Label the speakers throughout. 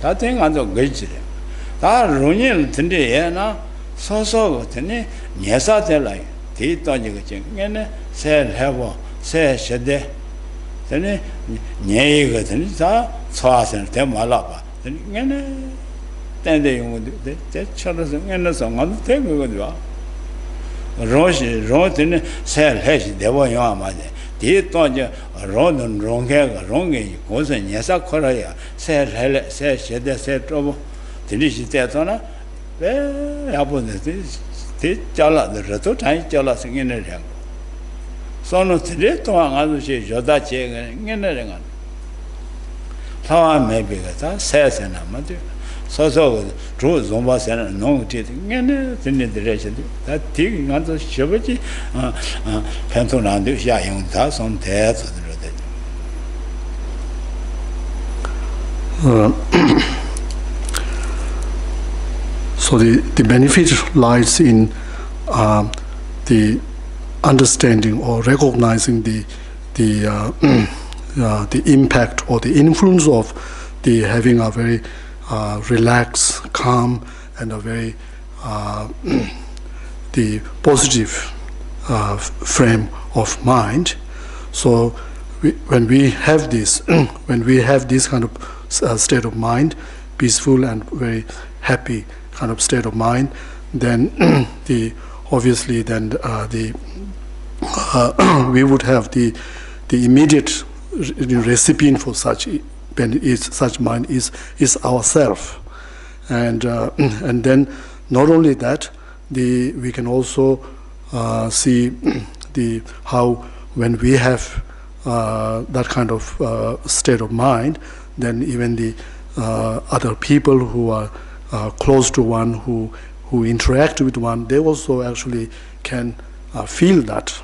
Speaker 1: 다 땡아도 거지래 다 론일 텐데 얘나 소소 되네 예사될라 뒤떠지고 지금 셀 해보 셀 세대 되네 예이거든 다 소화선 때 말아봐 되네 땡대 용도 대 쳐서 얘네서 안 되는 거죠 로시 로드는 셀 해지 대보 영화 맞네 뒤떠지 로는 롱해가 롱이 고선 예사 걸어야 셀 헬 세대 셀 trouble 들리시 때서나 왜 아버지 대 잘라서 또 다시 잘라서 있는 거 손을 들이 동안 아저씨 여다 제가 있는 거 사람 매비가 다 세세나 맞죠 서서 주 좀바세는 너무 뒤에 있는 들리더라지 다 뒤에 가서 쉬어지 펜토난데 야용 다 손대서
Speaker 2: So the benefit lies in the understanding or recognizing the impact or the influence of the having a very relaxed, calm, and a very the positive frame of mind. So when we have this, kind of state of mind, peaceful and very happy kind of state of mind, then obviously we would have the immediate recipient for such mind is ourself, and then not only that, we can also see how when we have that kind of state of mind, then even the other people who are close to one, who interact with one, they also actually can feel that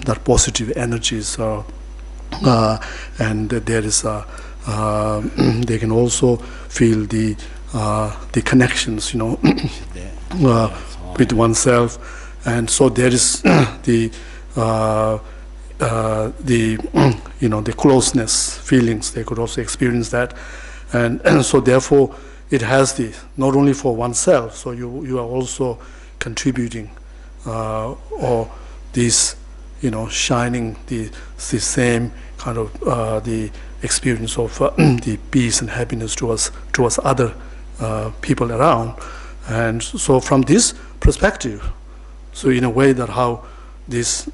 Speaker 2: that positive energies, and there is they can also feel the connections, with oneself, and so there is the closeness feelings. They could also experience that. And so therefore it has the not only for oneself, so you are also contributing or this shining the same kind of the experience of the peace and happiness towards other people around. And so from this perspective, so in a way that how this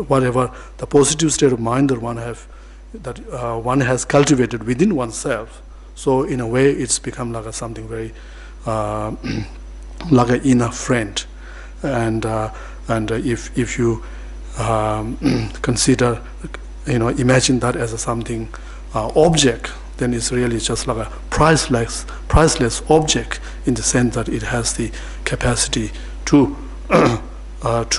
Speaker 2: whatever the positive state of mind that one has cultivated within oneself, so in a way it's become like something very like an inner friend. And if you consider, imagine that as something object, then it's really just like a priceless object, in the sense that it has the capacity to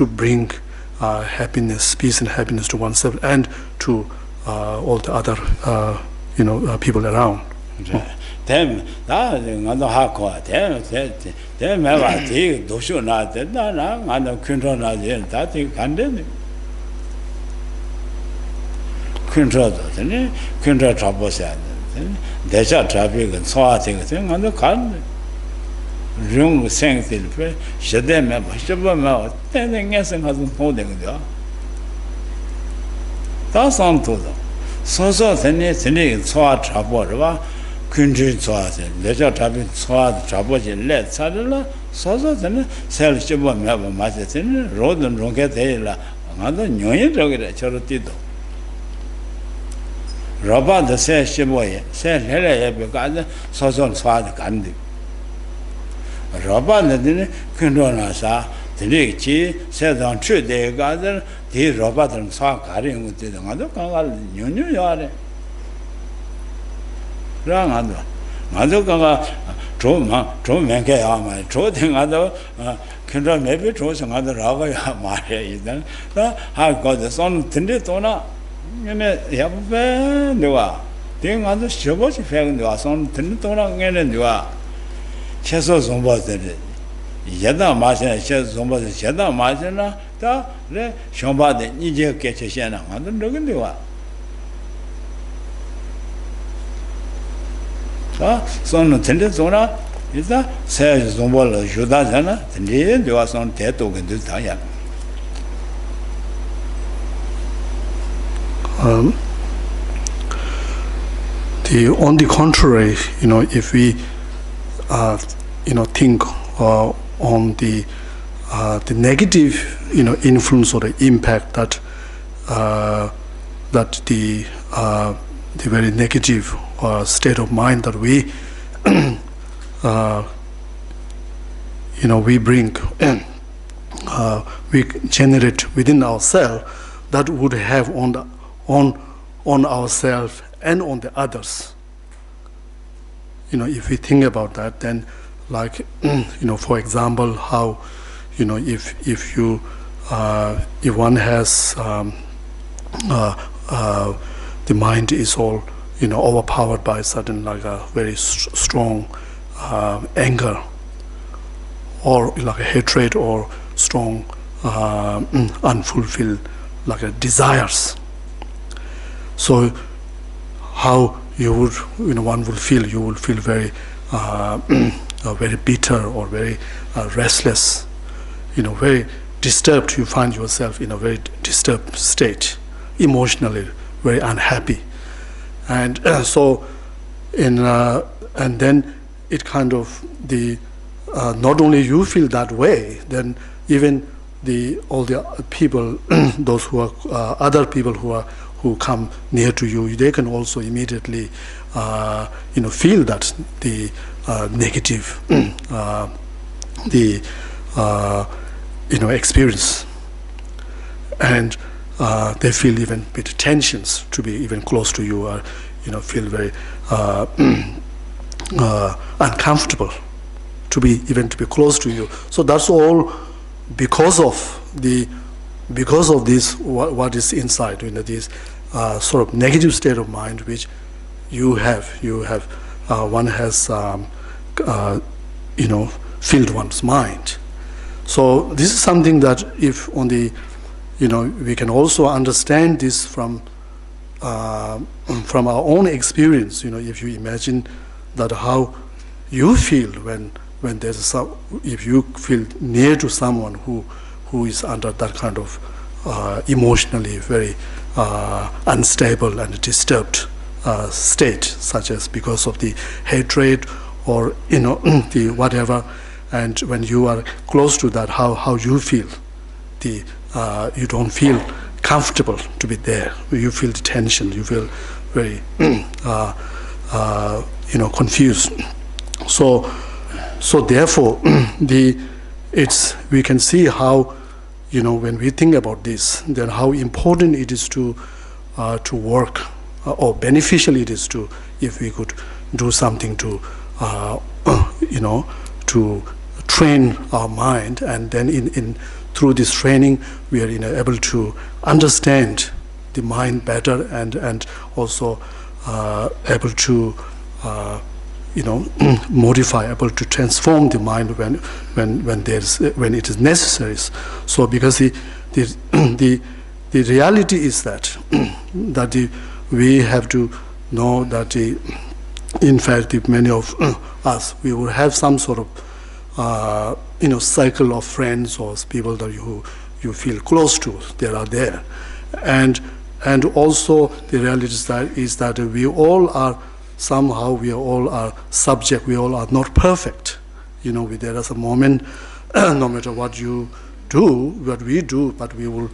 Speaker 2: bring happiness, peace and happiness to oneself and to all the other people around.
Speaker 1: Them that on the hardcore, them ever take Doshu not that on the control not that you can do. Control trouble said. There's a traffic and so I think on the con. Room saying the should them ever ship them out, then guessing hasn't holding the. That's on to them. So then so trouble. Country source, leisure traffic source, trouble in let Sadala, so then sell Shiba Meva Matin, road and Rocket, another new interrogator, Charotito. Robert the says Shiboy, said Hella because so swat candy. Robert the dinner, Kundonasa, the Richi, said on 2 days gather, the Robert and saw carrying with the other New York. Maduka Joe Manke Ama, Joe thing other Kindra maybe chose another Rava Maria. Then I got the son Tinditona. You have a thing other Shabot effect, the son Tinditona and you are Cheso Zomba. Yada Martina, Ches Zomba, Yada Martina, the Shomba, the Niger Ketchena, and the Duganua. 자 손은 텐데 손아 이제 새 좀벌 주다잖아 텐데 내가 손 대도게 되다야
Speaker 2: On the contrary, if we think on the negative influence or the impact that the very negative state of mind that we we bring we generate within ourselves, that would have on ourselves and on the others. If we think about that, then like for example, how if one has the mind is all overpowered by certain like a very strong anger, or like a hatred, or strong unfulfilled like a desires. So how you would one will feel, you will feel very very bitter or very restless, very disturbed. You find yourself in a very disturbed state, emotionally very unhappy, and so and then it kind of not only you feel that way, then even all the people those who are other people who come near to you, they can also immediately feel that the negative experience, and they feel even bit tensions to be even close to you, or feel very uncomfortable to be close to you. So that's all because of this what is inside, this sort of negative state of mind which you have one has filled one's mind. So this is something that if on the we can also understand this from our own experience. If you imagine that how you feel when there's if you feel near to someone who is under that kind of emotionally very unstable and disturbed state, such as because of the hatred or the whatever, and when you are close to that, how you feel, you don't feel comfortable to be there. You feel the tension. You feel very confused. So therefore we can see how when we think about this, then how important it is to work, or beneficial it is to, if we could do something to to train our mind, and then through this training we are able to understand the mind better, and also able to modify, able to transform the mind when it is necessary. So because the reality is that we have to know that in fact many of us, we will have some sort of cycle of friends or people that you feel close to. They are there, and also the reality is that we all are somehow, we all are subject. We all are not perfect. There is a moment, no matter what you do, what we do, but we will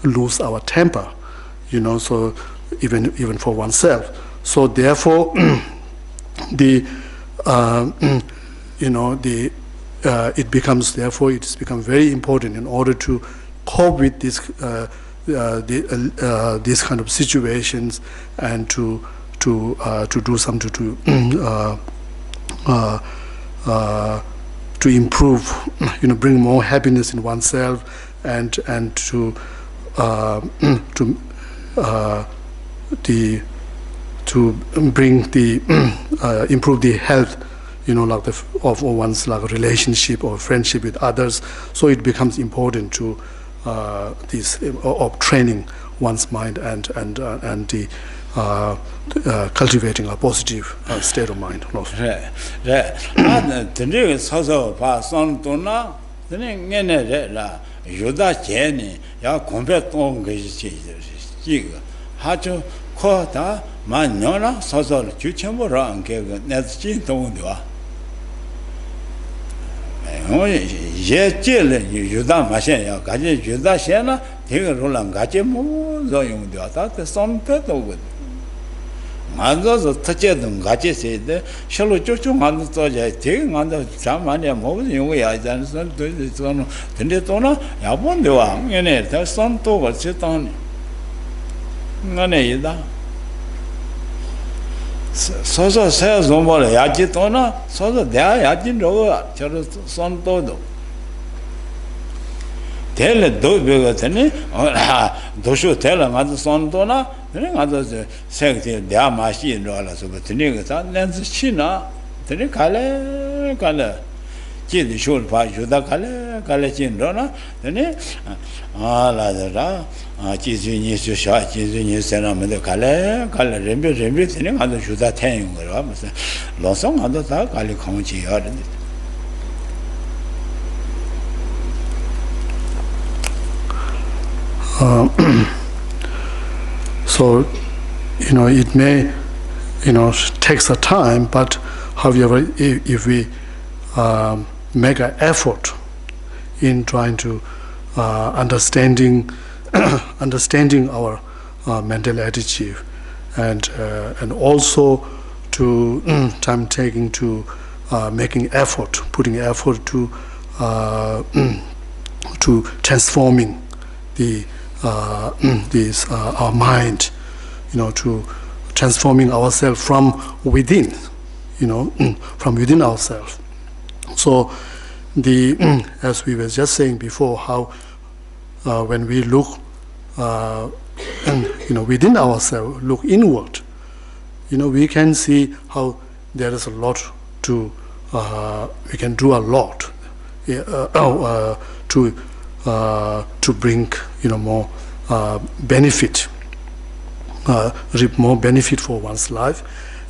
Speaker 2: lose our temper. So even for oneself. So therefore, it becomes very important in order to cope with this these kind of situations, and to do something to improve, bring more happiness in oneself, and to bring improve the health, of one's relationship or friendship with others. So it becomes important to this of training one's mind and the cultivating a positive state of mind.
Speaker 1: 만져서 터져든 같이 세대 셜로 쪼쪼 만도 떠져 되게 만도 잠만에 모든 용어야 있잖아요. 저는 근데 또나 야본데 와 얘네 다 선도가 제단 나네이다 서서 새 좀벌 야지 또나 서서 내가 야진 저 선도도 텔레 도베가 되네 도쇼 텔레 맞아 선도나 그래 가서 생태 내가 맛이 넣어라서 버티는 거다 낸스 치나 되네 갈래 지도 쇼를 봐 주다 갈래 진로나 되네 라더라 지진이 쇼샤 지진이 세나면도 갈래 렘베 되네 가서 주다 태는 거라 무슨 로송 가서 다 갈래 강지야 되네
Speaker 2: So, it may, takes a time, but however, if we make an effort in trying to understanding our mental attitude, and also to time taking to making effort, putting effort to transforming our mind, to transforming ourselves from within, from within ourselves. So as we were just saying before, how when we look, within ourselves, look inward, we can see how there is a lot to, we can do a lot to bring more benefit, reap more benefit for one's life,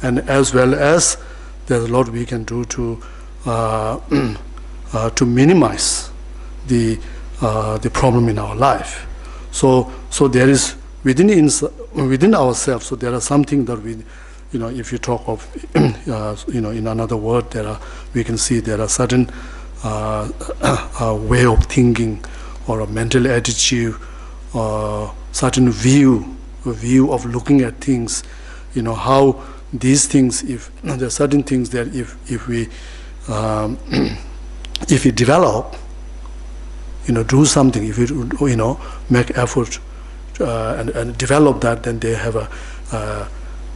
Speaker 2: and as well as there's a lot we can do to minimize the problem in our life. So there is within ourselves. So there are something that we, if you talk of, in another word, we can see there are certain way of thinking, or a mental attitude, or certain view of looking at things, how these things, if there are certain things that if we develop, do something, if we make effort and develop that, then they have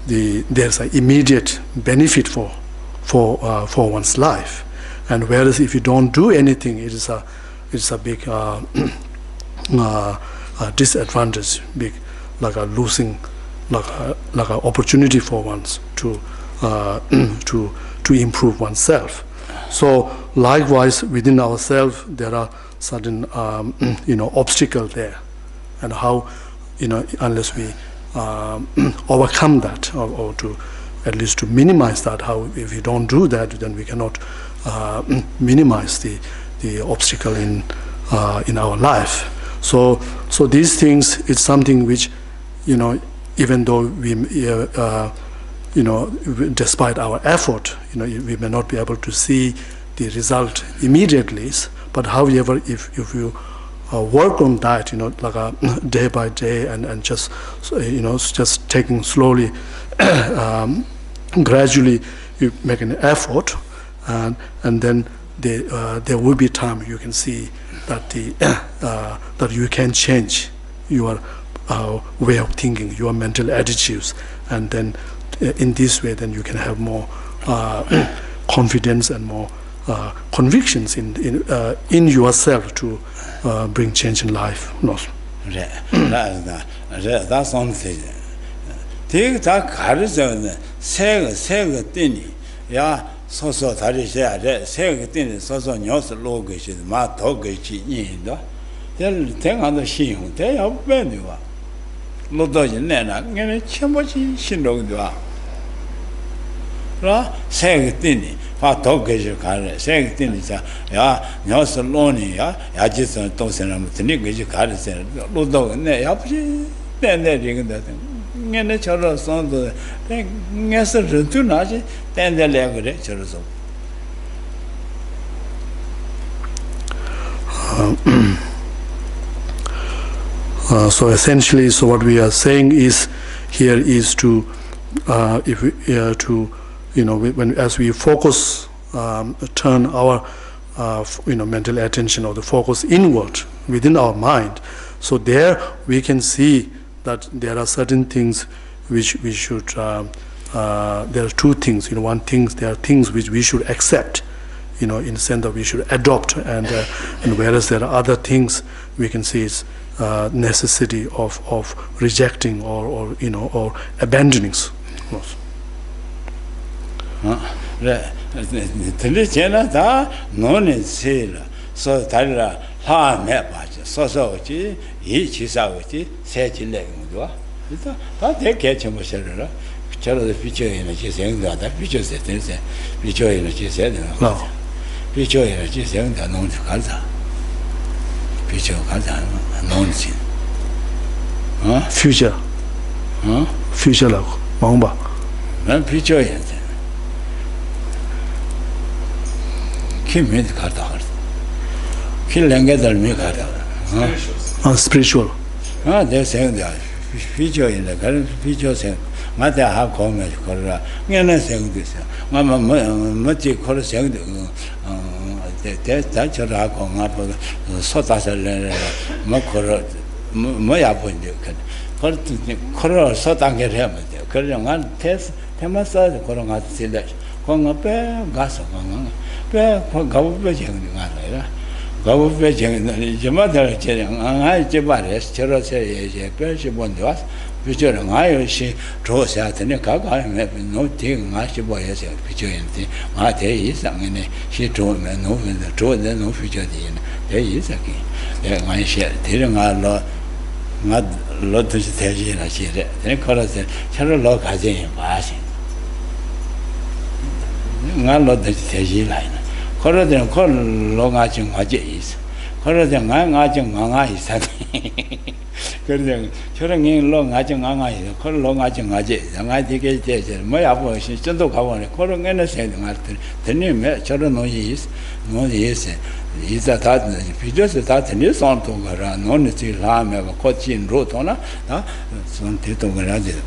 Speaker 2: there's an immediate benefit for one's life. And whereas if you don't do anything, it's a big disadvantage, big, like a losing, like an opportunity for one's to improve oneself. So likewise within ourselves there are certain obstacles there, and how unless we overcome that, or to at least to minimize that, how if we don't do that, then we cannot minimize the obstacle in our life. So these things, it's something which, even though we despite our effort, we may not be able to see the result immediately, but however, if you work on that, like a day by day, and just just taking slowly, gradually, you make an effort, and then there will be time you can see that that you can change your way of thinking, your mental attitudes, and then in this way, then you can have more confidence and more convictions in yourself to bring change in life. No.
Speaker 1: That's something. Take that 가르쳐는 새가 뜨니 야 소소 다리셔야 새가 뜨니 소소 녀서 로그시 마 도그시 인도 될 대가도 신용 대야 빼니와 로도진 내나 내가 첨부지 신동도와 라 세그티니 파도 게지 가래 세그티니자 야 녀설론이야 야지선 동생한테 게지 가르세 로도 내 야부지 땡땡이긴데 내가 저러서도 내가 르투나지 땡땡래 그래 저러서
Speaker 2: So essentially, so what we are saying is here is to if we to when as we focus turn our mental attention or the focus inward within our mind, so there we can see that there are certain things which we should there are two things, one thing, there are things which we should accept, in the sense that we should adopt, and whereas there are other things we can see it's necessity of rejecting or abandoning.
Speaker 1: So 달라 하매 봐죠. 소소지 이 지사오지 세질래고도. 그래서 다 되게 좀 저러도 비춰에는 지생다다 비춰서 되세. 비춰에는 지세는. 비춰에는 지생다 너무 가자. 비춰 가자 너무지.
Speaker 2: future. future라고. 뭔가.
Speaker 1: 난 비춰에 김이 가다. 길랭게들 미 가다.
Speaker 2: spiritual.
Speaker 1: 내 생각 비춰에 가는 비춰세. 맞아 하고 면 거라. 내가 생각했어. 마마 뭐지 거를 생각 대대자처라고 나도 소다설래 뭐 거를 뭐야 본데 거를 소단계를 하면 돼. 그러면 한 테마서 그런 거 쓰는데 공업에 가서 배 가보배 정도 가라. 가보배 정도 이제 맞아 저랑 아 이제 말해서 저러서 이제 별시 본데 와서 비저랑 아요시 조사한테 가가면 노팅 마시 보여서 비저한테 마대 이상이네 시조면 노면 조는 노 비저디네 대 이상이 내가 많이 대령아로 나 로드지 대지나 시래 내가 걸어서 저를 가지 마시 나 로드지 대지라이나 걸어대는 걸로 가지 가지 있어 걸어대는 가지 강아 있어 그런데 저런 일로 아직 강아요. 걸로 아직 양아 되게 되지. 뭐야 보시 전도 가보네. 그런 거는 생각 말들. 되네 저런 노이 있어. 이자 다 비저스 다 되네 손도 가라. 너는 지금 라면 코친 로도나 다 손대도 가라지.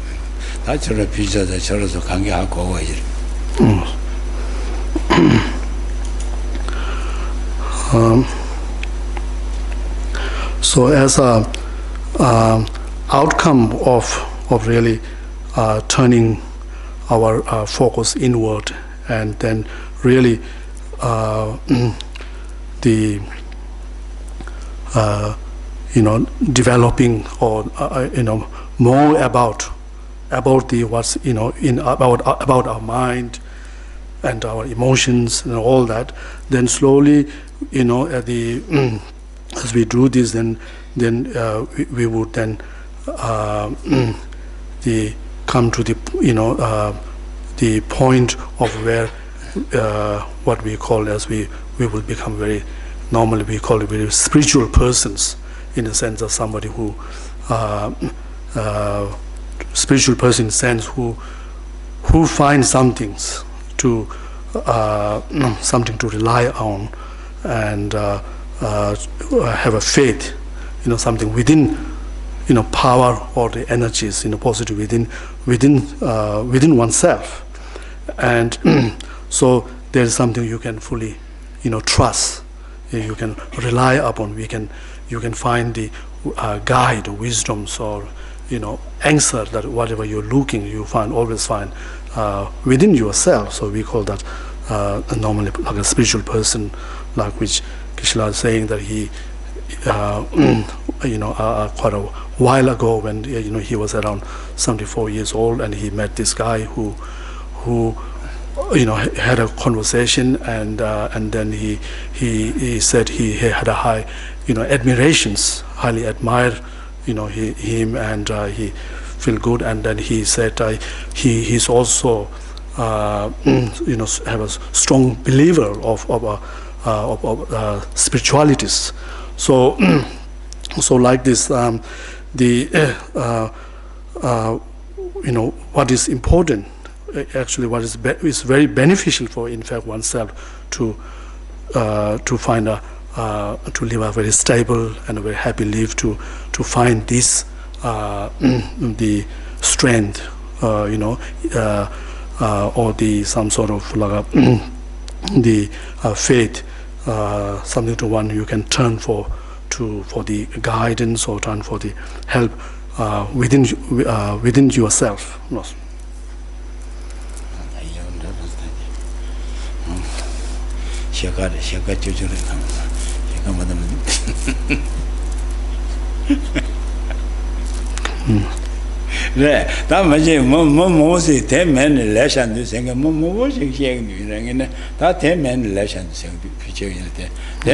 Speaker 1: 다 저런 비저서 저러서 관계하고 와야지.
Speaker 2: So as a outcome of really turning our focus inward, and then really the developing or more about the what's about our mind and our emotions and all that, then slowly as we do this, then we would then come to the point of where what we call as we will become very, normally we call it very spiritual persons, in the sense of somebody who spiritual person in the sense who finds something to rely on, and have a faith, something within, power or the energies, positive within oneself, and so there is something you can fully, trust, you can rely upon. You can find the guide, wisdoms, or answer that whatever you're looking, you always find within yourself. So we call that normally like a spiritual person, like which Geshe is saying that he, quite a while ago, when he was around 74 years old, and he met this guy who had a conversation, and then he said he had a high, admirations, highly admired, him, and he feel good. And then he said he's also have a strong believer of spiritualities. So so like this, what is important, actually what is very beneficial for, in fact, oneself to find to live a very stable and a very happy life, to find this the strength, or the some sort of like the faith, something to one you can turn for the guidance, or turn for the help within yourself.
Speaker 1: Re, da maji mo si te men le shan du seng mo shi xie nu re ne da te men le shan du seng pi che yin te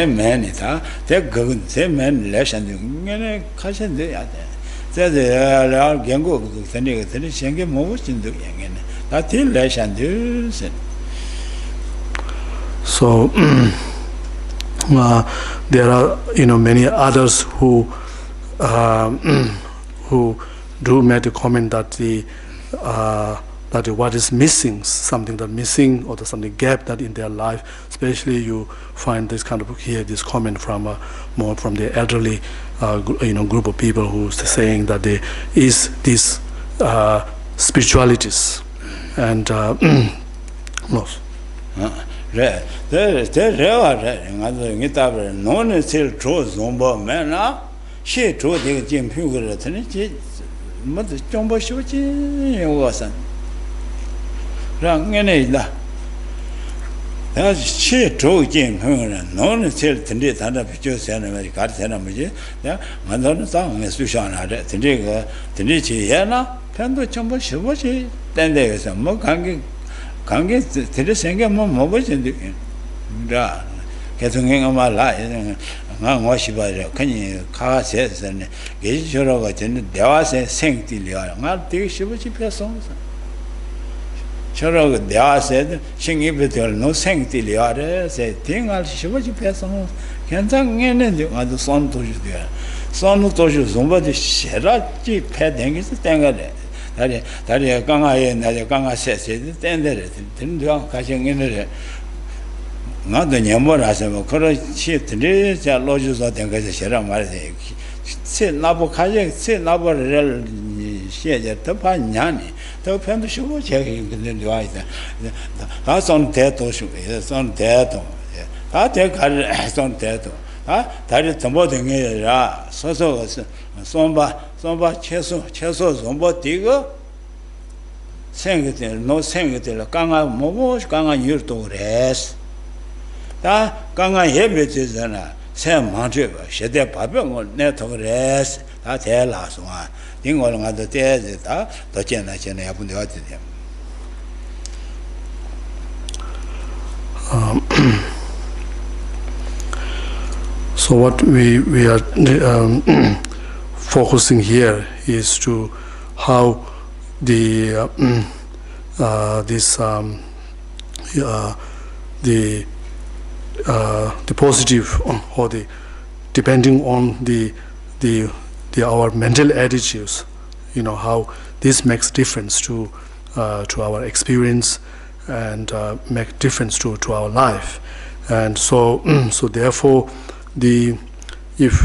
Speaker 1: men ni ta te ge te men le shan du ne ka shen de ya de de la gen go de ne de shen ge mo shin du yang ne da te le shan du sen.
Speaker 2: So there are many others who do make the comment that that what is missing, something that missing, or something gap that in their life. Especially you find this kind of this comment from more from the elderly group of people who's saying that there is this spiritualities and loss.
Speaker 1: Re, no ne still draw zombo man, she drew the Jim Puger at any mother jumbo shooting wasn't. Rang any la. That's she drew Jim Puger, no ne still tended under pictures and America and Amaji. Yeah, Madonna song is Sushan had it. Tenichi Yana, Pando jumbo shooting, then there is a more 강게 되게 생각만 먹어진데 다 계속행 아마 라 나 시바래 그니 가세서네 계시저러가 되는 대화세 생딜이야 나 되게 싶지 펴서 저러고 대화세 생이부터 노 생딜이야래 세 띵알 싶지 펴서 괜찮겠는데 아주 손도주돼 손도주 좀바지 셔라지 패댕이서 땡가래 다리 강아에 나에 강아 세세 땡데래 든도 가정에는 나도 녀모라서 뭐 그렇지 들이 자 로주서 된 거에서 싫어 말해 세 나보 가정 세 나보를 시에제 더 반냐니 더 편도 쉬고 제가 근데 와이다 다손 대도시 손 대도 다 대갈 손 대도 아 다리 전부 등에라 서서서 손바 채소 손바 디고 생게들 노 생게들 강아 뭐뭐 강아 유도 그래스 다 강아 예배제잖아 새 만져 시대 밥병을 내도 그래스 다 대라서 딩고는 가도 대다 더 전에 야분데 어디냐
Speaker 2: So what we are focusing here is to how the the positive or the depending on the our mental attitudes, how this makes difference to our experience and make difference to our life. And so so therefore if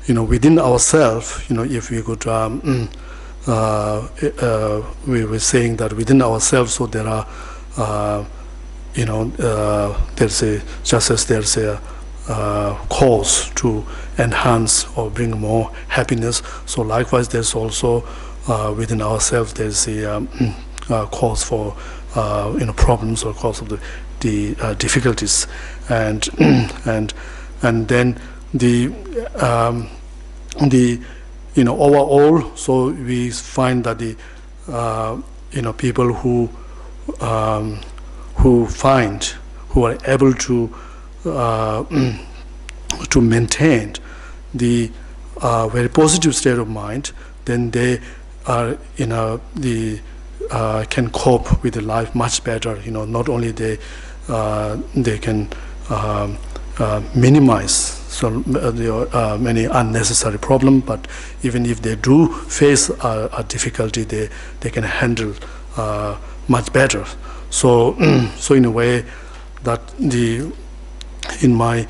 Speaker 2: within ourselves, if we could we were saying that within ourselves, so there are there's a cause to enhance or bring more happiness. So likewise, there's also within ourselves there's a cause for problems or cause of the difficulties, and then the overall. So we find that the people who are able to maintain the very positive state of mind, then they are can cope with the life much better. Not only they can minimize many unnecessary problems, but even if they do face a difficulty, they can handle much better. So in a way that in my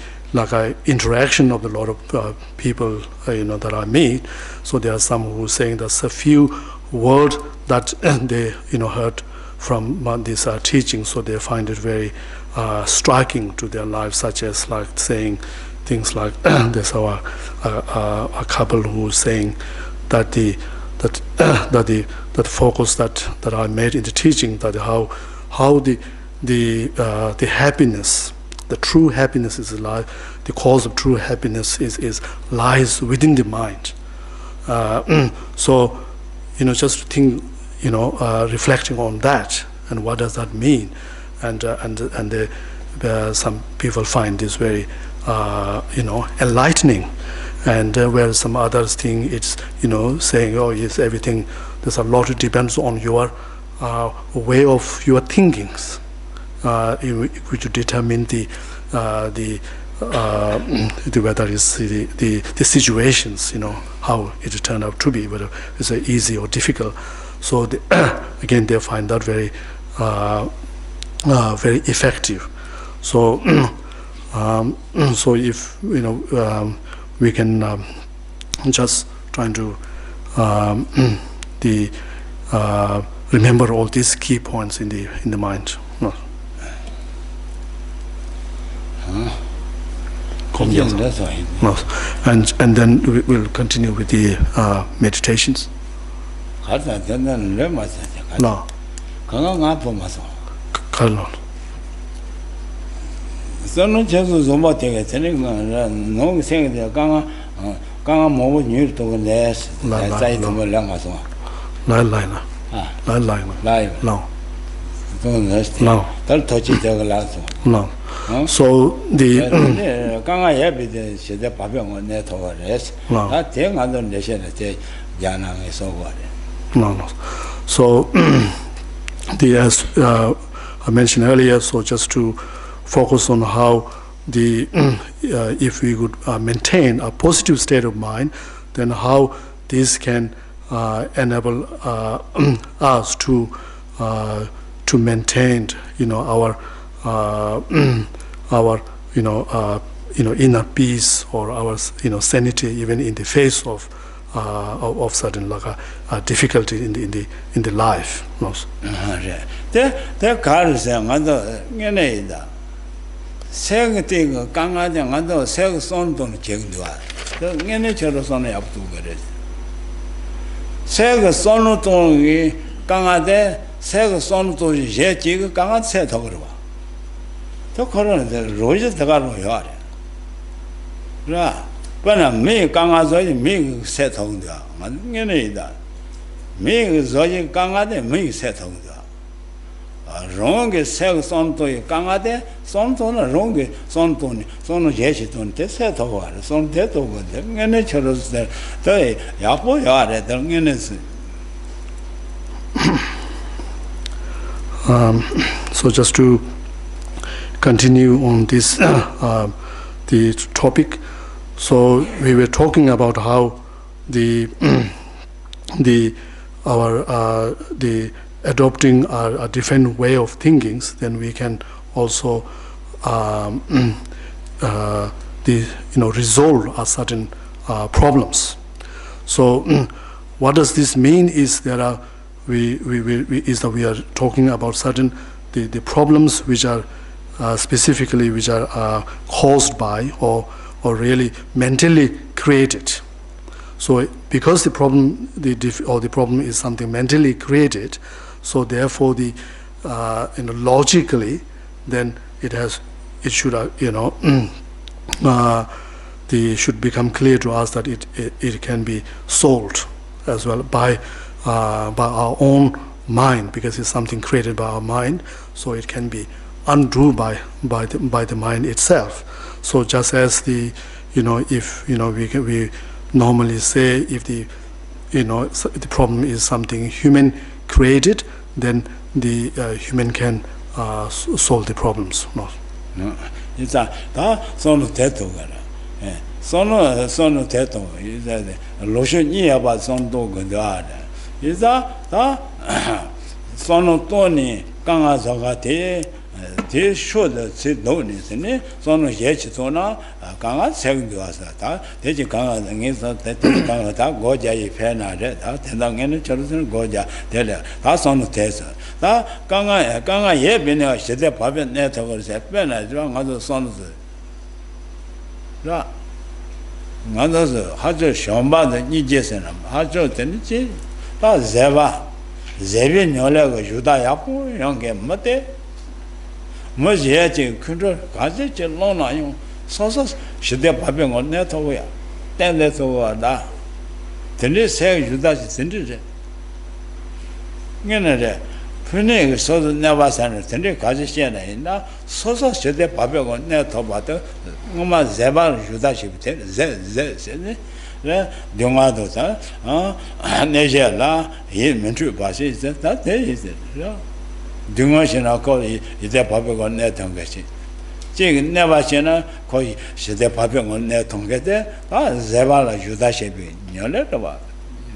Speaker 2: interaction of a lot of people that I meet, so there are some who are saying there's a few words that they heard from this teaching, so they find it very striking to their lives, such as saying things like there's a couple who's saying that that focus that I made in the teaching, that how the happiness, the true happiness is alive. The cause of true happiness is lies within the mind. So just to think, reflecting on that and what does that mean, and some people find this very enlightening, and where some others think it's saying, oh yes, everything, there's a lot that depends on your way of your thinkings, which determine the whether it's the situations, how it turned out to be, whether it's easy or difficult. So again, they find that very very effective. So so if we can just trying to remember all these key points in the mind. No. No. And then we'll continue with the meditations. No. No. So the so as I mentioned earlier, so just to focus on how if we could maintain a positive state of mind, then how this can enable us to maintain our inner peace, or our sanity, even in the face of certain difficulty in the life.
Speaker 1: But me Kangazo, me set on the me Zoya Kangade, me set on the wrong is self son to Kangade, son to wrong son to son Geshe Doga set over, son dead over them, and nature's there. They Yapo yard at the innocent.
Speaker 2: So just to continue on this the topic. So we were talking about how the adopting a different way of thinking, then we can also resolve a certain problems. So what does this mean? Is there are we are talking about certain the problems which are specifically which are caused by or really mentally created. So because the problem is something mentally created, so therefore the logically then it should should become clear to us that it can be solved as well by our own mind, because it's something created by our mind, so it can be undone by the mind itself. So just as the if we normally say if the the problem is something human created, then the human can solve the problems. No.
Speaker 1: It's a sono teto. Sono teto. Is that lotion about son dog? Is that sono toni Kangasagate? They should sit down, isn't it? Sono Yechitona, Kanga, second to us. They Kanga against that Goja, Pena, Tendang and Charlton Goja, Tele. That's on the test. That Kanga Yebina, she said, Papa Network, Pena, drunk other sons. Others, Hajo Shamba, the Nijasan, Hajo Tenichi, that's Zeva. Zevin, Yola, Juda Yapu, young Mate. Much yet control, Kazi, Lona, you saw she did popping on net away. Then that's over that. Then they say you that's interesting. Pune so the never sent Tende Kazi Shana in that, so she did popping on net about Uma Zeba, Judashi, Zed, Dongado, Nejela, he meant to pass it, that day is it. Dunga call it a public on net on Gashi. Jig never shena call she the public on net on get there. Zevala Judashi be your letter about.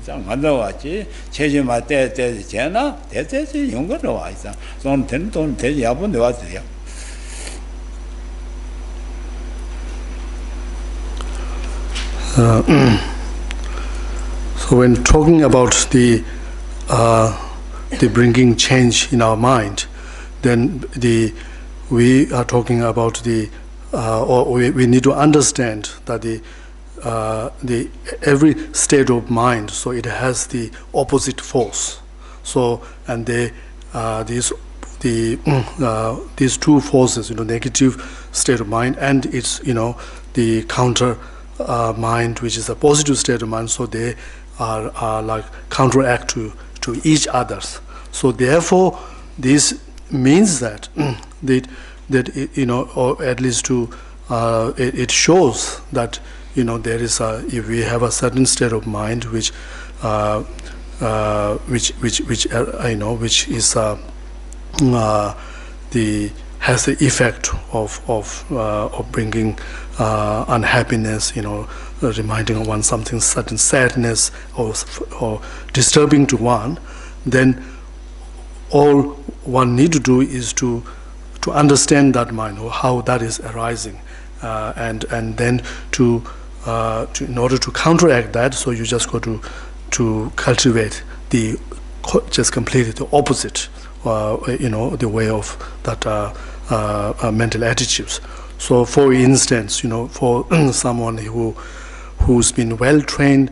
Speaker 1: Some other watch, changing my dead Jana, that is younger wise. Some 10 don't tell you upon the water.
Speaker 2: So when talking about the bringing change in our mind, then we are talking about or we need to understand that the every state of mind, so it has the opposite force. So and these two forces, negative state of mind and its the counter mind, which is a positive state of mind. So they are like counteract to each other's. So therefore, this means that or at least it shows that there is if we have a certain state of mind which is has the effect of bringing unhappiness, reminding one something, certain sadness or disturbing to one, then all one need to do is to understand that mind or how that is arising, and then in order to counteract that, so you just go to cultivate just completely the opposite, the way of that mental attitudes. So, for instance, for someone who's been well trained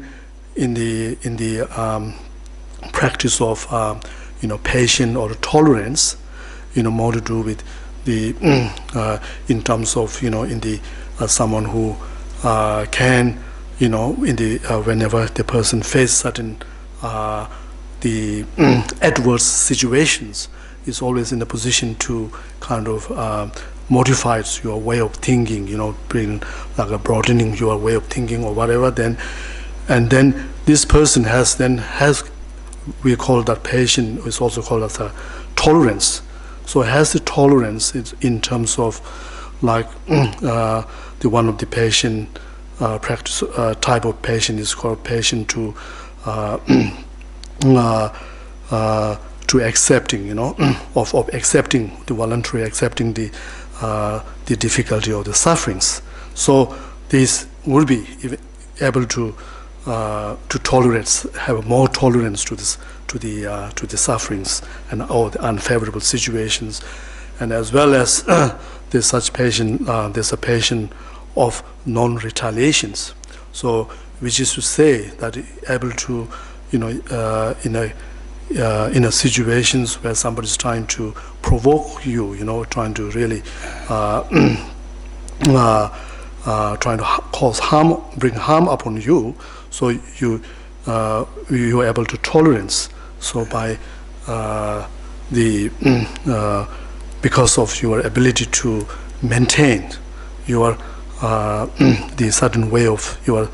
Speaker 2: in the practice of patience or tolerance, more to do with the in terms of in the someone who can whenever the person faces certain the adverse situations, is always in a position to kind of modifies your way of thinking, bring like a broadening your way of thinking or whatever. Then this person has we call that patience, is also called as a tolerance. So it has the tolerance in terms of like the one of the patient practice type of patient is called patient to accepting, of accepting the voluntary, accepting the difficulty or the sufferings. So this will be able to tolerate, have more tolerance to this, to the sufferings and all the unfavorable situations, and as well as there's such patient, there's a patient of non-retaliations. So, which is to say that able to, in a situations where somebody is trying to provoke you, trying to really trying to cause harm, bring harm upon you. So you are able to tolerance. So by because of your ability to maintain your the certain way of your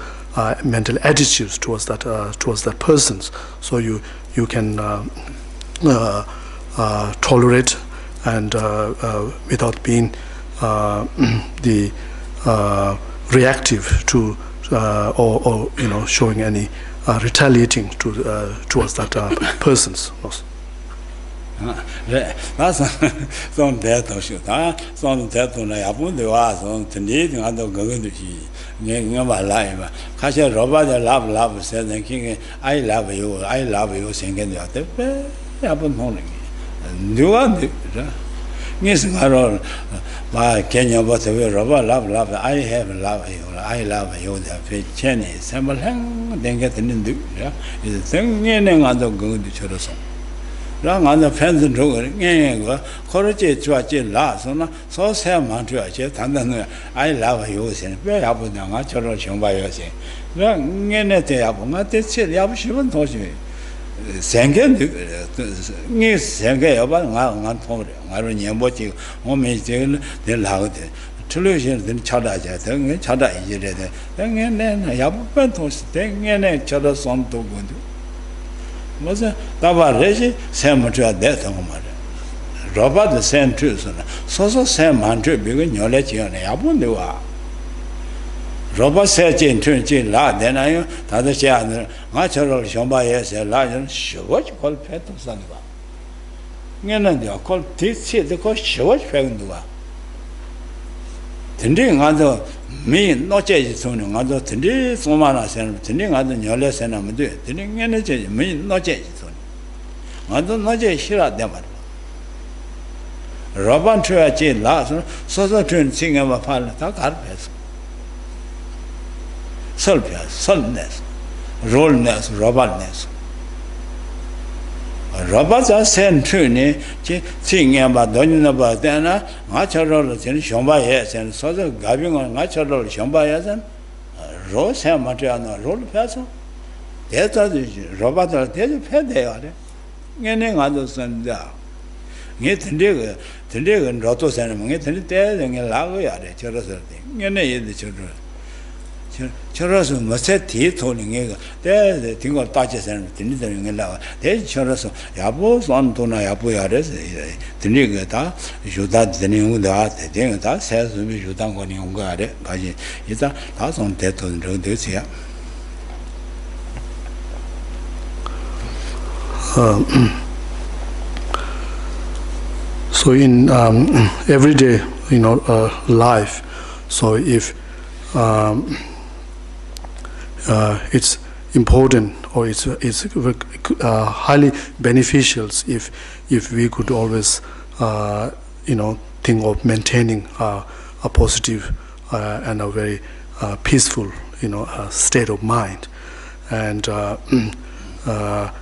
Speaker 2: mental attitudes towards that person. So you can tolerate and without being the reactive to or showing any retaliating towards that persons.
Speaker 1: That's some death of shoot. Some death on a wound was on the need and going to see. Never live. Kasha Robert love said the king, I love you, singing the other. Upon morning. Do I? Yes, Carol. By Kenya, but the Robert love. I have love you. I love you. The Chinese. Sample hang, then get an do. Is a thing and other going to Choroson. Rang on the fence and drug, Courage to a last, so Sam to a jet, and I love you, and very up with the natural by your saying. Rang in a day up, not this city, I she won't touch you. Sangan, yes, Sangay about told I don't know what you want me to the loud. Television, then Chada, Chada, then I have been to staying in a Chada son to go. Was a Tavaresi, Sam to a death of Mother. Robert the same truth, so Sam Hunter begin your legion, I won't do. Robert said in Trinity, La, then I, Tata Chandra, natural Shomba, a large, what you call pet of Sandup. Yananda called Titsi, the cost Shawat Fagdua. Tending other me, not Jason, other Tendi, Somana, tending other Yoles and Amadu, tending energy, me, not Jason. Other not Shira Demar. Robin Triachi last, so the twin sing of a pilot, Carpes. Sulpias, sullness, rollness, robotness. Robots are sent to me, singing about Donin about Dana, natural in Shombayas, and so the giving on natural Shombayas and Rose Hamatriana roll person. There's a robot, there's a pet they are. Getting others than that. Get the dig and rotos and get the dead and a lago, the children. Any the children. Chorosu Massetti told Nigga, there's the thing of touches and Tinidering Lava. There's Chorosu, Yabos on Tona Yapuares, the Nigata, Judat the new that, the thing that says we should not go in Gade, Gaji, is a thousand on death on this here. So in everyday, life, so if it's important or it's highly beneficial if we could always think of maintaining a positive and a very peaceful state of mind, and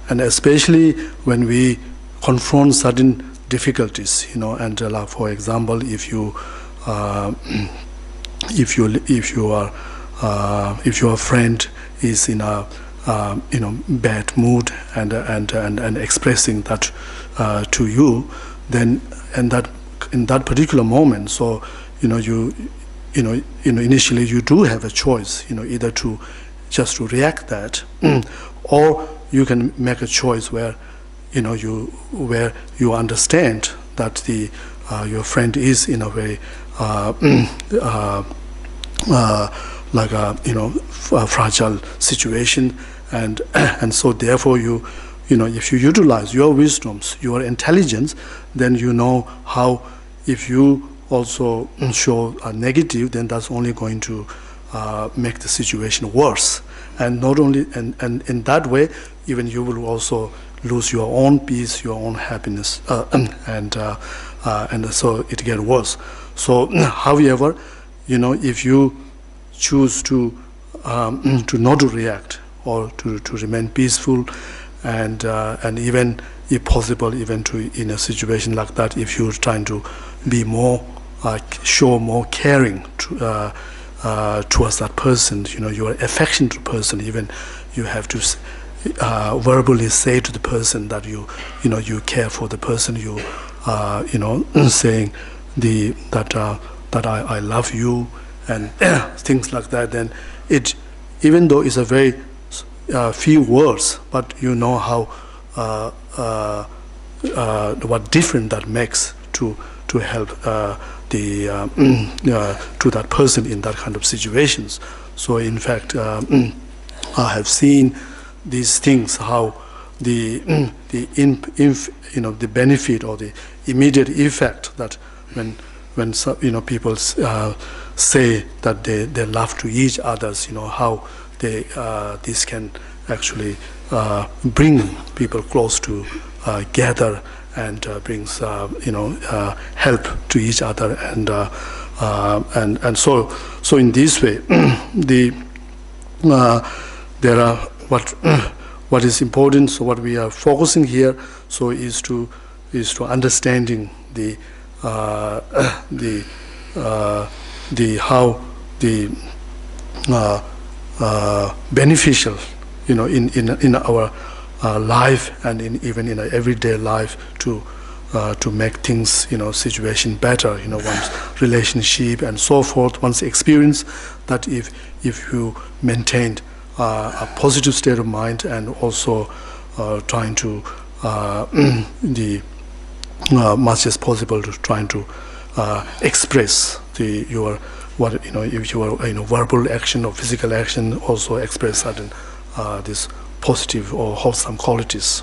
Speaker 1: especially when we confront certain difficulties, and like for example, if your friend is in a bad mood and expressing that to you, then in that particular moment, so initially you do have a choice, either to just to react that, or you can make a choice where you understand that your friend is in a very like a fragile situation, and so therefore if you utilize your wisdoms, your intelligence, then how, if you also show a negative, then that's only going to make the situation worse, and not only and in that way even you will also lose your own peace, your own happiness, and so it gets worse. So however, if you choose to not to react, or to remain peaceful, and even if possible, even in a situation like that, if you're trying to be more show more caring towards that person, your affection to the person, even you have to verbally say to the person that you care for the person, saying that I love you,
Speaker 2: and things like that, then it, even though it's a very few words, but you know how what difference that makes to help to that person in that kind of situations. So in fact, I have seen these things, how the benefit or the immediate effect that when people say that they love to each others, how they this can actually bring people close to gather and brings help to each other, and so in this way there are what is important. So what we are focusing here is to understanding the how the beneficial in our life and even in our everyday life to make things situation better, one's relationship and so forth, one's experience, that if you maintained a positive state of mind and also trying to much as possible to trying to express your if you are verbal action or physical action, also express certain this positive or wholesome qualities.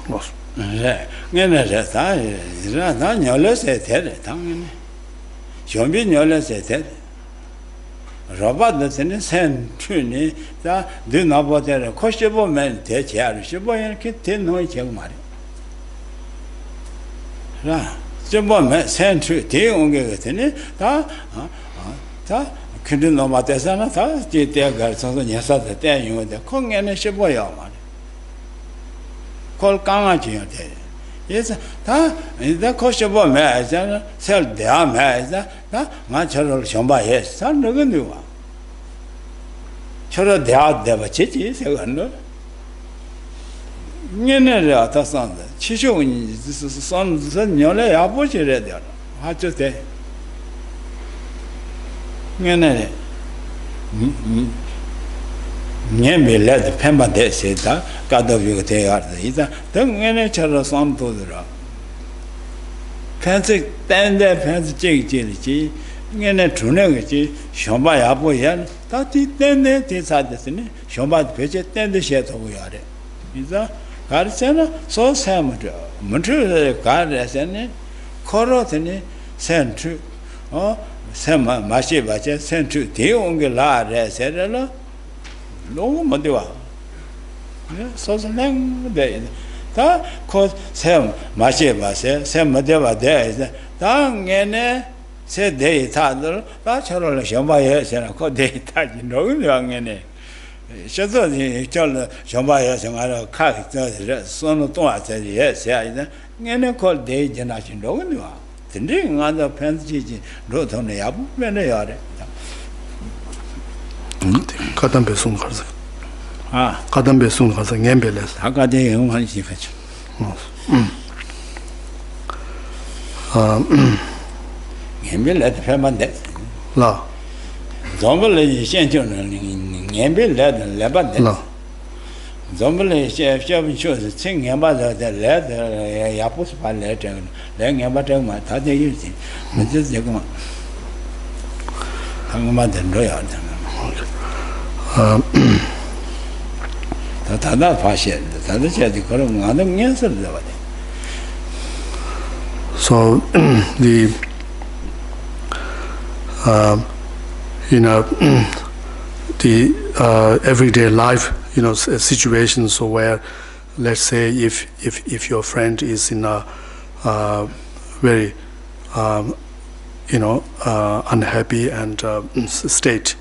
Speaker 1: Call Kanga yes, the Koshabo Maza, sell the Amaza, natural Shamba, yes, son of a new one. Sure, the art never chitty, second. Yenna, the son, Chishu, son, Yola, I put you there. How to say? Yenna. Niembe led Pemba de Seta, God of you take art either, don't any child son to the rock. Fancy tender fancy jiggy, in a trunagi, Shomba Apoyan, that it then decide the thing, Shomba Pitchet, then the shed of Yard. Is that Garcena? So Sam, Montreal Gard as any, Corotini, sent to, oh, Sam Mashi Bacha sent to Tionga, etc. No Madiwa. So the name day. That cause Sam Masheba said, Sam Madeva there is Dang said they tather, that's her Shambayas and I called they touch young any. Shadow the child Shambayas and I cut son of Toa said yes, and called day generation no. The ring on the Pensi wrote on the Abu when they are.
Speaker 2: Kadambe soon has Kadambe soon has a gambeles.
Speaker 1: How got they in one she fetch? Gamble at the Fairman death.
Speaker 2: La
Speaker 1: Zombel is sentient in Gamble led and Lebanon.
Speaker 2: La
Speaker 1: Zombel is shoving shows, singing about the leather, Yapus by letter, laying about my Tade using. But this is the hung about the royal. Tada Fashion, Tada said the column, I don't answer the way.
Speaker 2: so the the everyday life situations where, let's say, if your friend is in a very unhappy and state,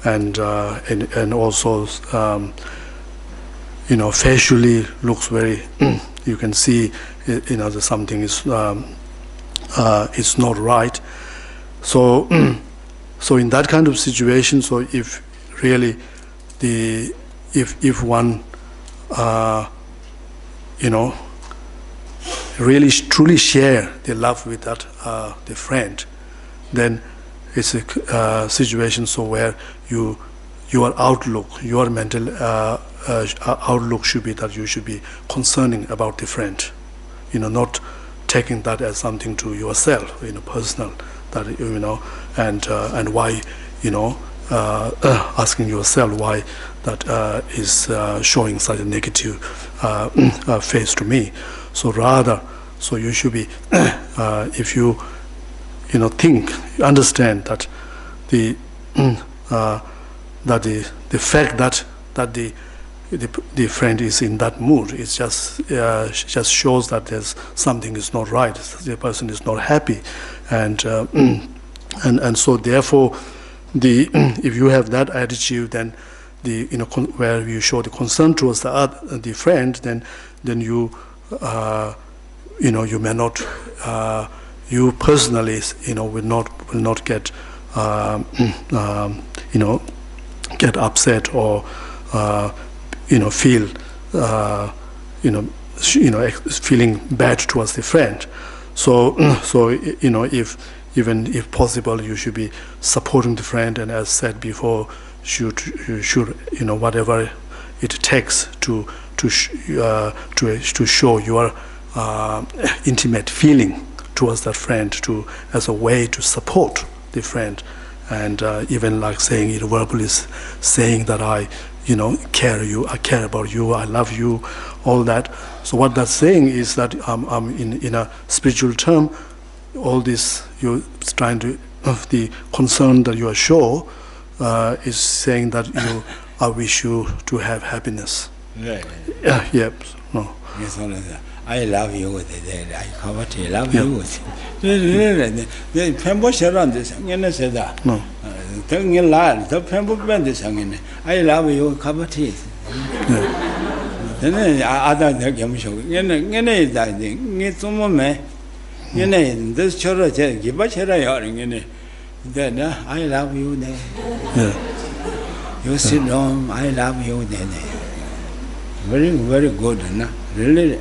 Speaker 2: and also facially looks very you can see that something is not right. So so in that kind of situation, so if really if one really truly share the love with that the friend, then it's a situation so where your outlook, your mental outlook should be that you should be concerning about the friend, not taking that as something to yourself, personal, that and why, asking yourself why that is showing such a negative face to me. So rather, so you should be, if you understand that the fact that the friend is in that mood, it just shows that there's something is not right. The person is not happy, and so therefore, if you have that attitude, then where you show the concern towards the friend, then you you may not, you personally will not get get upset or feel feeling bad towards the friend. So if possible, you should be supporting the friend, and as said before, should whatever it takes to show your intimate feeling towards that friend, as a way to support the friend, and even like saying it verbally, saying that I care about you, I love you, all that. So what that's saying is that in a spiritual term, all this you're trying to, the concern that you are show is saying that I wish you to have happiness.
Speaker 1: Right.
Speaker 2: Yep. No.
Speaker 1: I love you with it. I cover to love you with it. The Pembo Sharon this said that.
Speaker 2: No.
Speaker 1: Telling you lie, the Pembo bend this hanging. I love you, cover tea. Then other than game show. It's some man. This children give a cherry in it. Then I love you there. You sit down, I love you there. Very, very good. Really.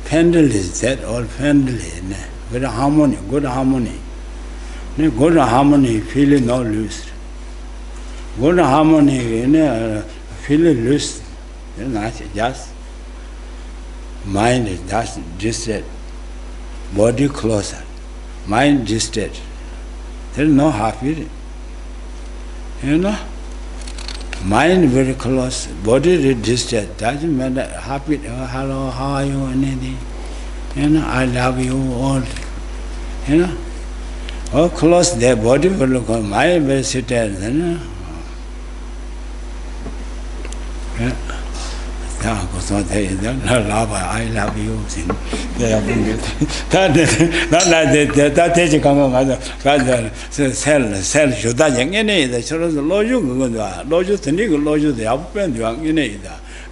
Speaker 1: Pendle is that all pendle, very harmony, good harmony. Good harmony, feeling no loose. Good harmony, feeling loose. Just mind is just distant, body closer, mind distant. There is no happy. Mind very close, body distant. Doesn't matter. Happy, hello, how are you, anything. I love you all. All close their body very close. Mind very distant. I love you. That is sell you that young in it. The children the loju the nigger loju the upend young in it.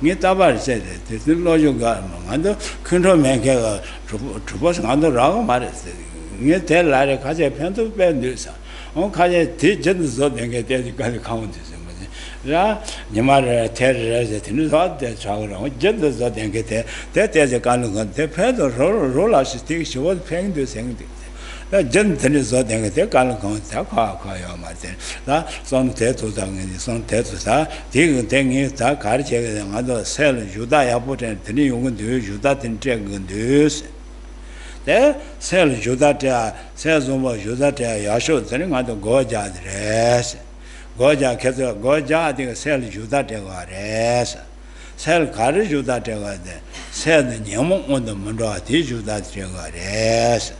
Speaker 1: Nitabar said it. The loju got under control man get troubles under wrong matters. You tell like a pentu bendusa. On Kaja teacher the zod and get the countess. Yamara terrorize in the hot that child, just as that and get there. That is a kind of the pedal roller stick, she was paying the same thing. That gentleman is that and get kind of contact, that some tattoos and some tattoos are taking thing is that car check and other cell, Judah put and three young do Judah and check and do. There, cell Judah, says over Judah, Yasho, telling out the gorgeous dress. Goja Keto Goja, the cell Judah Tegares. Cell Kari Judah Tegade. Said the Nyamo on the Munda, Judah Tegares.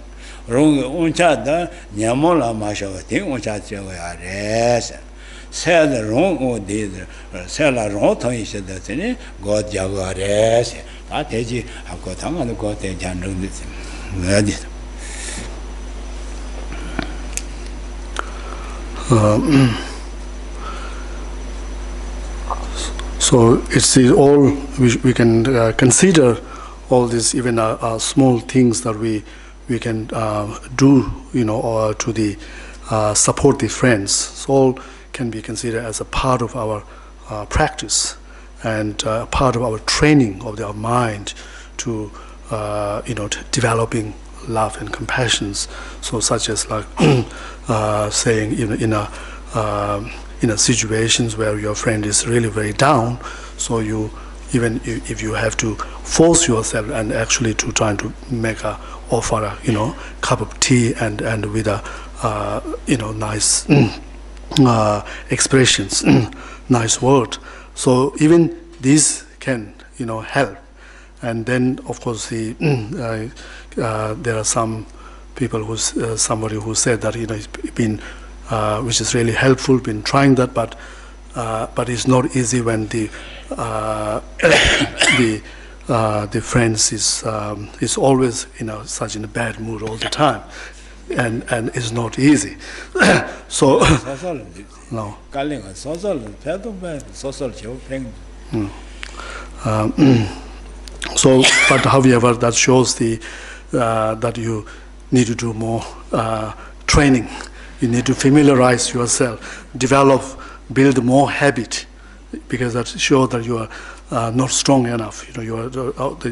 Speaker 1: Rung Uncha, the Nyamola Masha, Ting Uncha Tegares. Said the wrong or did sell a roto is the thing, God Jagares. That is, I've got on the cottage and do this.
Speaker 2: So it's all we can consider all these even small things that we can do, or to the support the friends. So all can be considered as a part of our practice and part of our training of our mind to developing love and compassion. So such as like saying in a situations where your friend is really very down, so you even if you have to force yourself and actually to try to make a offer a cup of tea and with a nice expressions, nice word. So even these can help. And then of course there are some people somebody who said that it's been which is really helpful, been trying that, but it's not easy when the friends is always such in a bad mood all the time, and it's not easy. So no. So, but however, that shows that you need to do more training. You need to familiarize yourself, build more habit, because that shows that you are not strong enough. That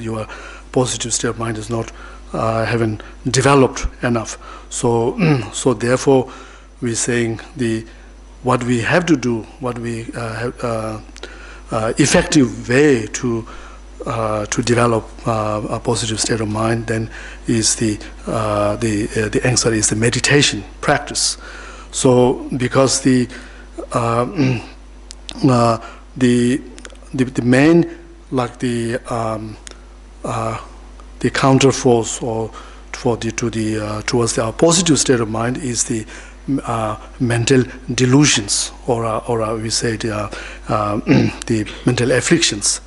Speaker 2: your positive state of mind is not haven't developed enough. So, so therefore, we're saying what we have to do, what we effective way to develop a positive state of mind, then is the answer is the meditation practice. So because the main, like the counterforce or towards our positive state of mind is the mental delusions, or we say the mental afflictions.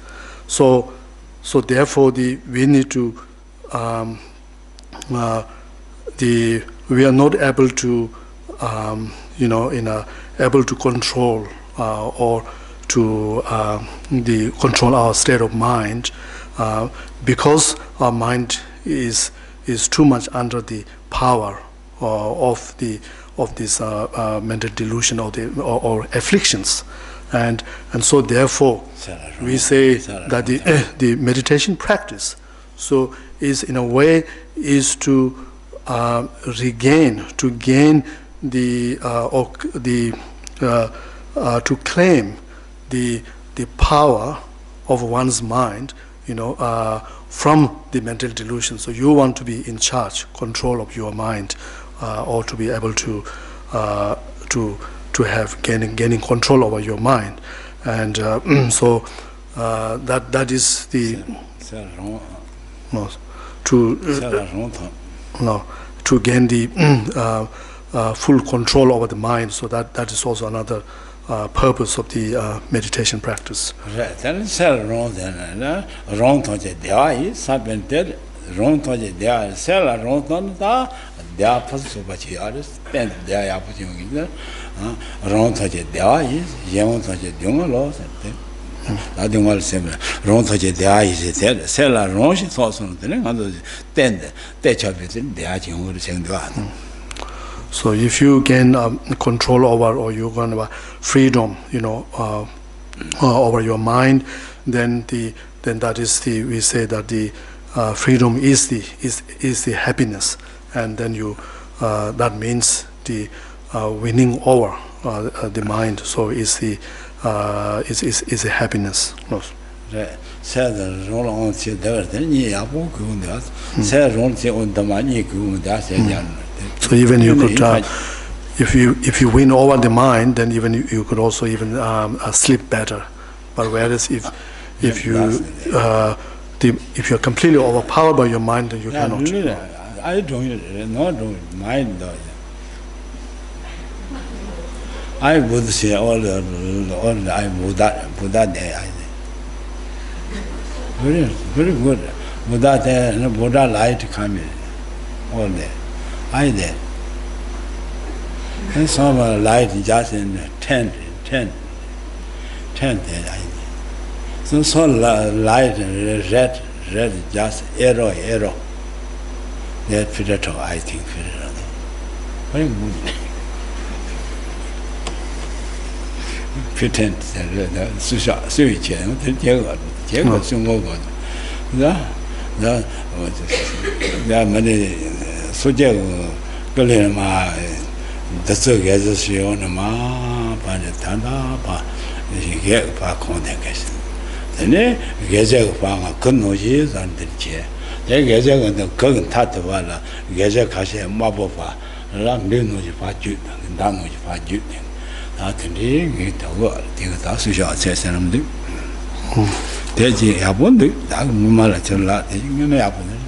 Speaker 2: So therefore we need to we are not able to able to control or to control our state of mind because our mind is too much under the power of this mental delusion or afflictions. And so therefore we say that the meditation practice is in a way is to gain to claim the power of one's mind from the mental delusion. So you want to be in charge, control of your mind, or to be able to have gaining control over your mind, and so that is the to gain the full control over the mind. So that is also another purpose of the meditation practice. So if you gain control over, or you gain freedom, over your mind, then that is we say that the freedom is the happiness, and then that means the winning over the mind. So is a happiness.
Speaker 1: So
Speaker 2: even you could, if you win over the mind, then even you could also even sleep better. But whereas if you're completely overpowered by your mind, then you cannot.
Speaker 1: I don't mind. I would say all I Buddha day. Very good. Buddha day and Buddha light coming all day. I did. And some light just in 10 day I did. So light red just arrow. That Peter, I think very good. Pretend 나 머리 소재 걸려마 더서게 해서시오나마 바네 단다 바 이게 바 콘데게스 근데 계제가 방아 근노지 산들지 내 계제가 그건 타도 봐라 계제 가시 마보바 람르노지 바주 나노지 바주 나 근데 이게 더 이거 다 수셔 제 사람들 대지 야본데 나 뭐말 전라 대중에 야본데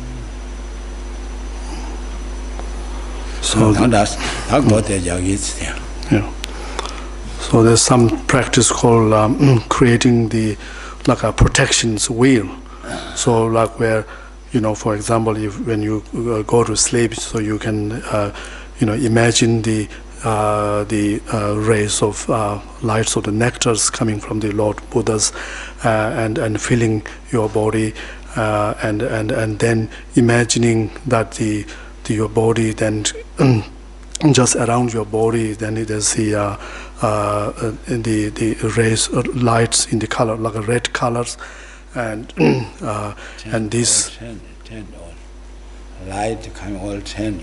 Speaker 2: So
Speaker 1: that's that got the jagis there.
Speaker 2: Yeah. So there's some practice called creating the like a protections wheel. So like where, for example, if when you go to sleep, so you can imagine the rays of lights of the nectars coming from the Lord Buddhas and filling your body and then imagining that your body then just around your body then it is the rays lights in the color like a red colors and this
Speaker 1: light can all tent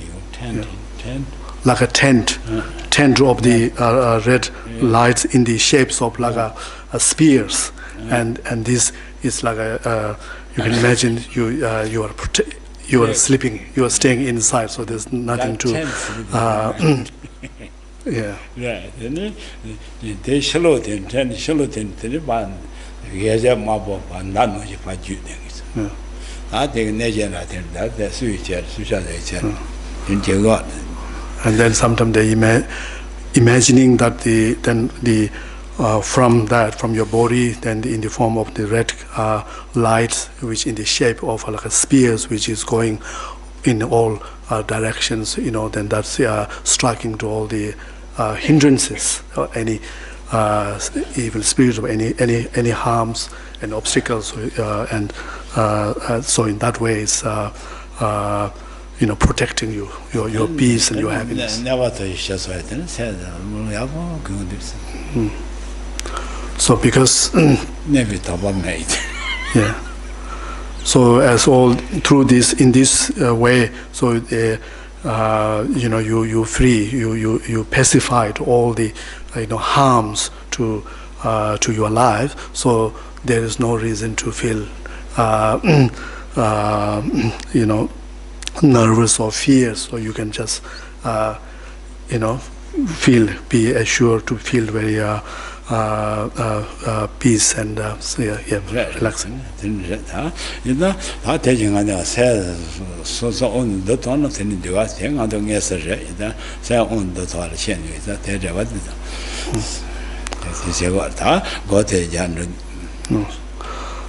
Speaker 2: like a tent of the red lights in the shapes of like a spears and this is like a you can imagine you are sleeping, you are staying inside, so there's nothing to yeah.
Speaker 1: They shallow ten the band. Here's a mob of none if I do things. I think Najan, I think that the suicide in God.
Speaker 2: And then sometimes they imagining that from your body, then in the form of the red lights, which in the shape of like a spears, which is going in all directions, then that's striking to all the hindrances or any evil spirits or any harms and obstacles, and so in that way it's protecting your peace and your happiness. So because yeah, so as all through this in this way, so you free, you pacified all the harms to your life. So there is no reason to feel nervous or fear. So you can just be assured to feel very peace and relaxing.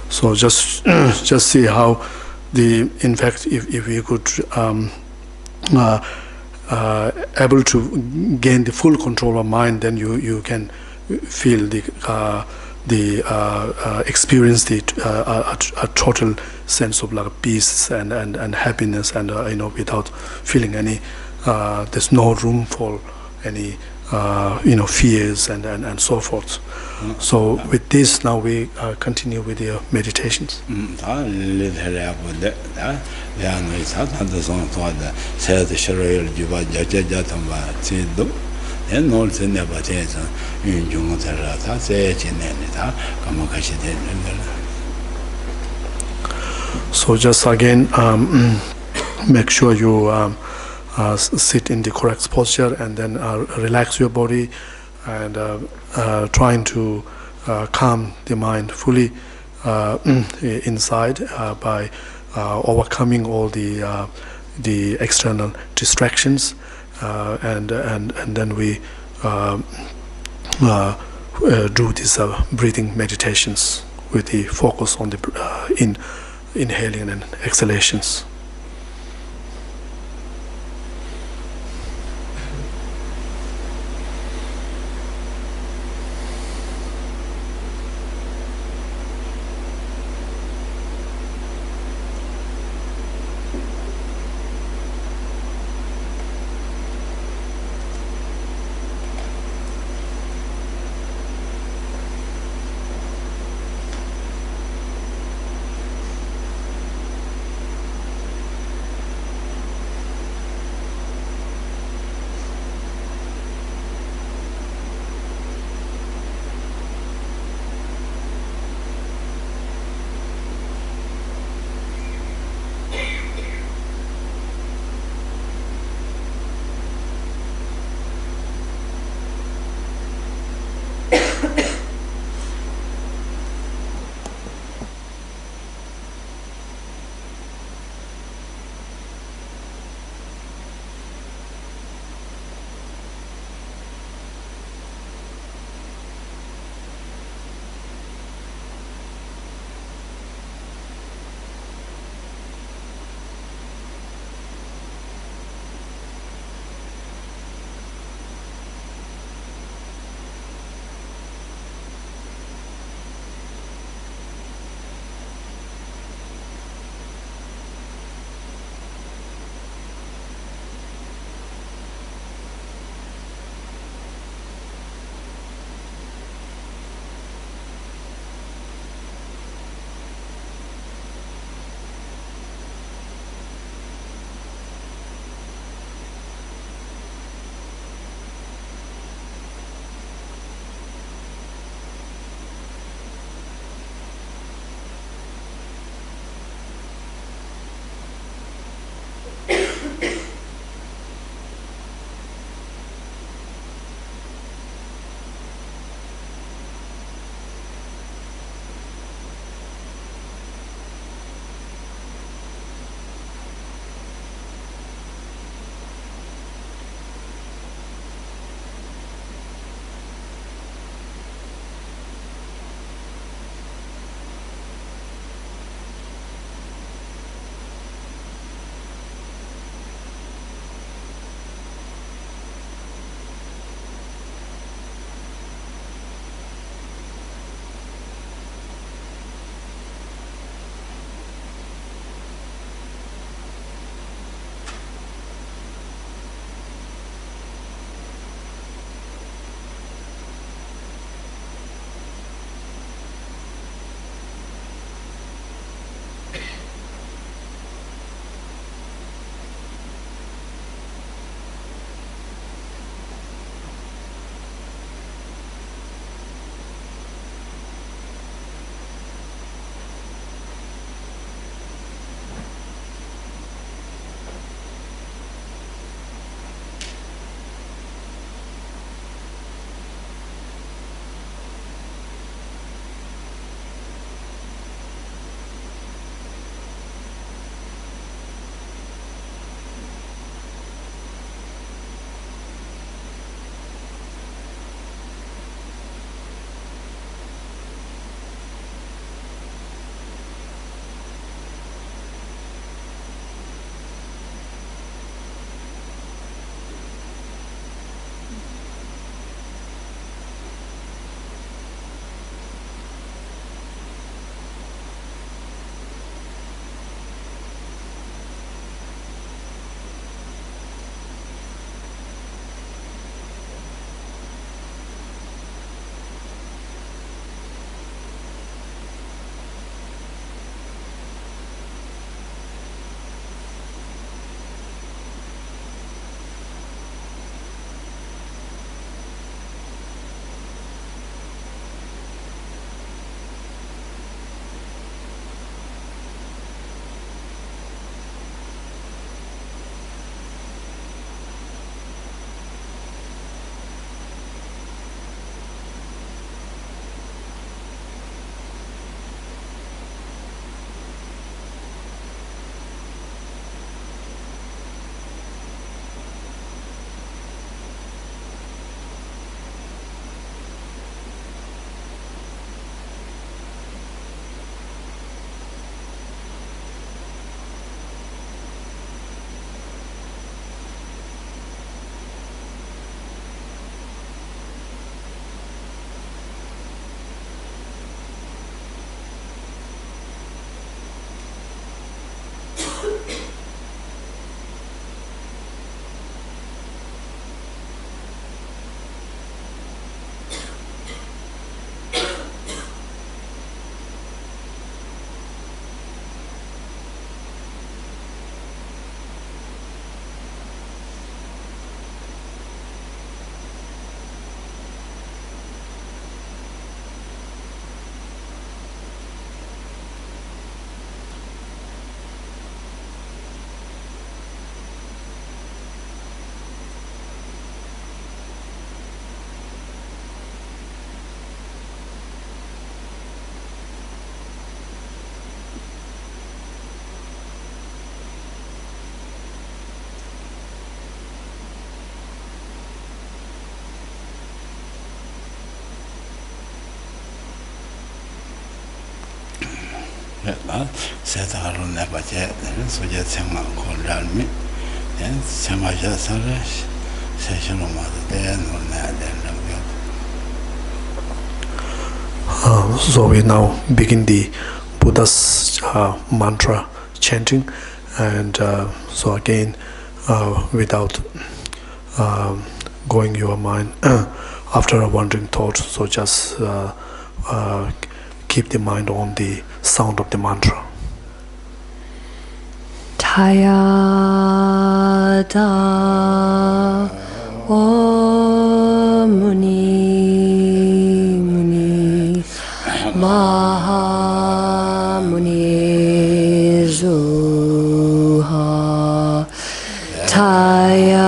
Speaker 2: So just see how in fact if we could able to gain the full control of mind, then you can feel experience a total sense of like peace and happiness, and without feeling any there's no room for any fears and so forth. So with this, now we continue with the meditations. So just again make sure you sit in the correct posture, and then relax your body, and trying to calm the mind fully inside by overcoming all the external distractions, and then we do these breathing meditations with the focus on the inhaling and exhalations.
Speaker 1: 세다로 내봐제 소제 생각 걸라미 생각하셔서 세션으로 맞대 놓아야 되는
Speaker 2: So we now begin the Buddha's mantra chanting, and so again, without going your mind after a wandering thought, so just keep the mind on the sound of the mantra.
Speaker 3: Tayada Om Muni Muni Maha Muni Zuha Tayada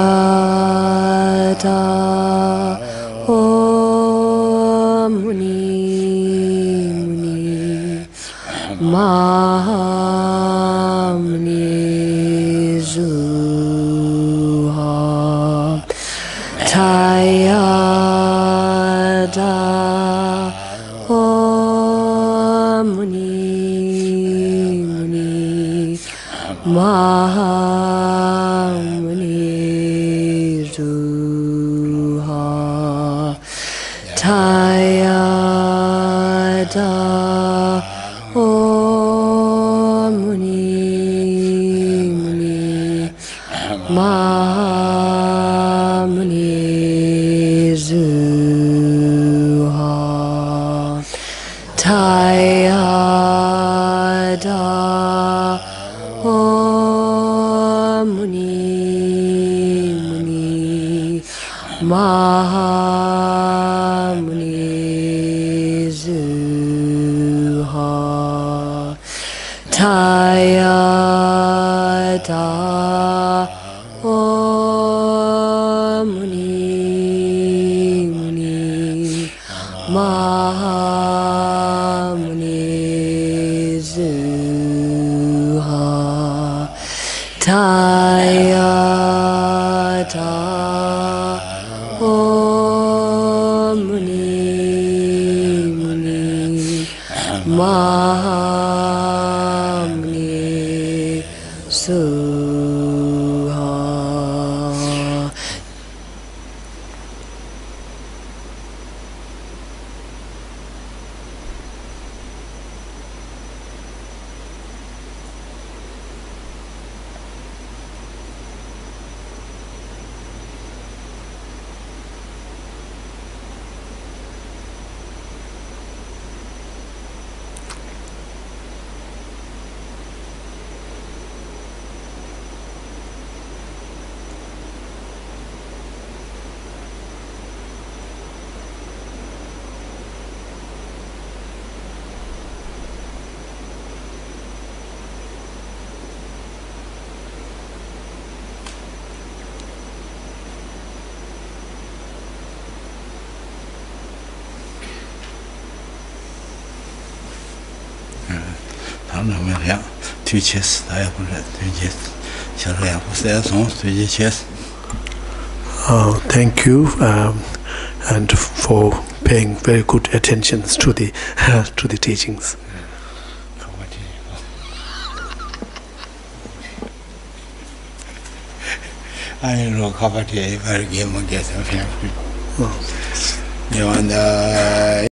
Speaker 3: Om Muni Muni Maha Muni Zuha Tayada Om Muni Muni Maha Muni Zuha Tayada Om Muni Muni Maha Muni Zuha Tayada Om Muni Muni Maha Muni Zuha Tayada Om Muni Muni Maha Muni Zuha Tayada Om Muni Muni Maha Muni Zuha.
Speaker 2: Thank you, and for paying very good attention to the to the teachings.
Speaker 1: I know cover very game against a family. You